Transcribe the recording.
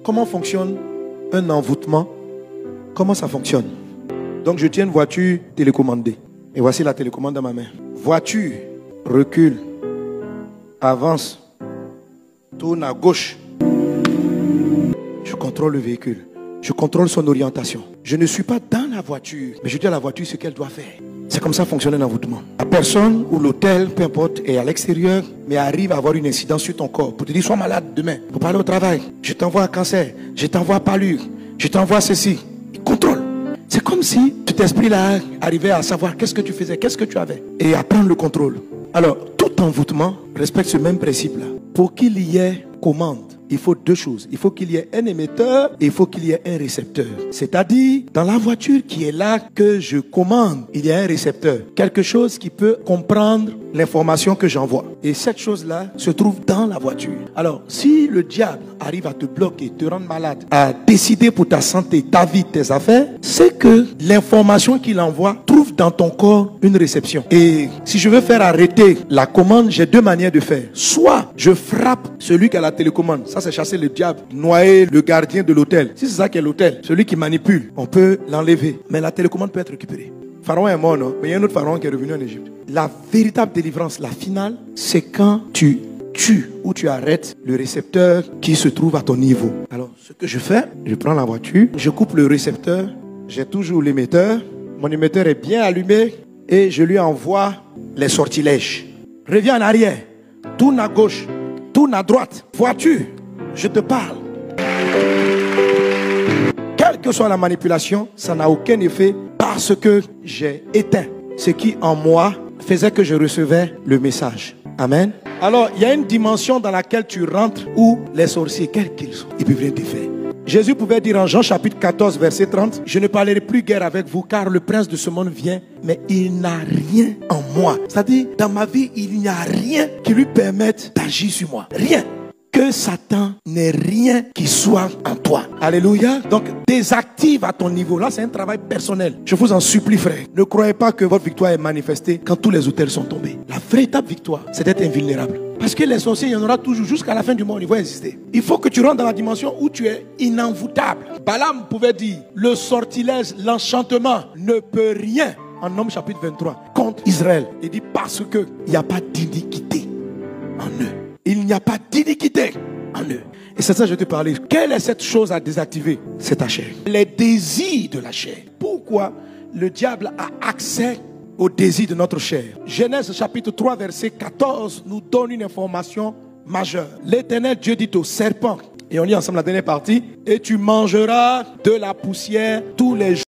Comment fonctionne un envoûtement? Comment ça fonctionne? Donc je tiens une voiture télécommandée. Et voici la télécommande dans ma main. Voiture, recule, avance, tourne à gauche. Je contrôle le véhicule. Je contrôle son orientation. Je ne suis pas dans la voiture, mais je dis à la voiture ce qu'elle doit faire. C'est comme ça fonctionne un envoûtement. La personne ou l'hôtel, peu importe, est à l'extérieur, mais arrive à avoir une incidence sur ton corps pour te dire sois malade demain, pour pas aller au travail. Je t'envoie un cancer, je t'envoie palure, je t'envoie ceci. Il contrôle. C'est comme si cet esprit-là arrivait à savoir qu'est-ce que tu faisais, qu'est-ce que tu avais, et à prendre le contrôle. Alors, tout envoûtement respecte ce même principe-là. Pour qu'il y ait commande, il faut deux choses. Il faut qu'il y ait un émetteur et il faut qu'il y ait un récepteur. C'est-à-dire, dans la voiture qui est là que je commande, il y a un récepteur. Quelque chose qui peut comprendre l'information que j'envoie. Et cette chose-là se trouve dans la voiture. Alors, si le diable arrive à te bloquer, te rendre malade, à décider pour ta santé, ta vie, tes affaires, c'est que l'information qu'il envoie trouve dans ton corps une réception. Et si je veux faire arrêter la commande, j'ai deux manières de faire. Soit je frappe celui qui a la télécommande. Ça, c'est chasser le diable, noyer le gardien de l'hôtel. Si c'est ça qui est l'hôtel, celui qui manipule, on peut l'enlever. Mais la télécommande peut être récupérée. Pharaon est mort, non? Mais il y a un autre pharaon qui est revenu en Égypte. La véritable délivrance, la finale, c'est quand tu tues ou tu arrêtes le récepteur qui se trouve à ton niveau. Alors, ce que je fais, je prends la voiture, je coupe le récepteur, j'ai toujours l'émetteur, mon émetteur est bien allumé et je lui envoie les sortilèges. Reviens en arrière, tourne à gauche, tourne à droite, voiture, je te parle. Quelle que soit la manipulation, ça n'a aucun effet parce que j'ai éteint ce qui en moi faisait que je recevais le message. Amen. Alors, il y a une dimension dans laquelle tu rentres où les sorciers, quels qu'ils sont, ils peuvent rien te faire. Jésus pouvait dire en Jean chapitre 14 verset 30, je ne parlerai plus guère avec vous car le prince de ce monde vient, mais il n'a rien en moi. C'est-à-dire, dans ma vie, il n'y a rien qui lui permette d'agir sur moi. Rien. Que Satan n'ait rien qui soit en toi. Alléluia. Donc, désactive à ton niveau. Là, c'est un travail personnel. Je vous en supplie, frère. Ne croyez pas que votre victoire est manifestée quand tous les autels sont tombés. La véritable victoire, c'est d'être invulnérable. Parce que les sorciers, il y en aura toujours jusqu'à la fin du monde. Ils vont exister. Il faut que tu rentres dans la dimension où tu es inenvoûtable. Balaam pouvait dire, le sortilège, l'enchantement ne peut rien. En Nombre chapitre 23, contre Israël. Il dit parce qu'il n'y a pas d'iniquité en eux. Il n'y a pas d'iniquité en eux. Et c'est ça que je te parlais. Quelle est cette chose à désactiver? C'est ta chair. Les désirs de la chair. Pourquoi le diable a accès aux désirs de notre chair? Genèse chapitre 3 verset 14 nous donne une information majeure. L'Éternel Dieu dit au serpent, et on lit ensemble la dernière partie, et tu mangeras de la poussière tous les jours.